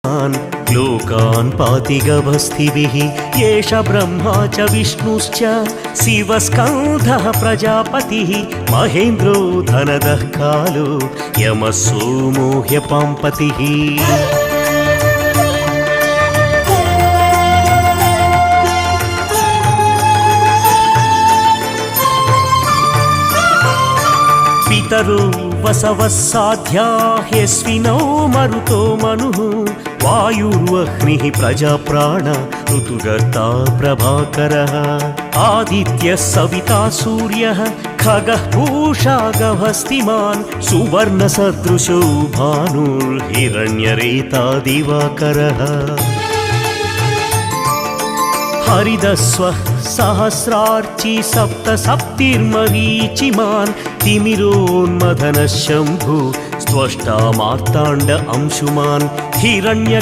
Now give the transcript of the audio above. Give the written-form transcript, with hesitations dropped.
लोकान् पातिगवस्थिभिः एष ब्रह्मा च विष्णुश्च शिवस्कन्धः प्रजापतिः महेन्द्रो धनदः कालो यमः सोमो ह्यपाम्पतिः। पितरो वसवः साध्या ह्यश्विनौ मरुतो मनुः वायुर्वह्निः प्रजाप्राण ऋतुगर्ता प्रभाकरः आदित्यः सविता सूर्यः खगः पूषा गभस्तिमान् सुवर्णसदृशो भानुर्हिरण्यरेता दिवाकरः हरिदस्वः सहस्रार्ची सप्तसप्तिर्मरीचिमान् तिमिरोन्मथनः शम्भु स्त्वष्टा मार्ताण्ड अंशुमान् हिरण्य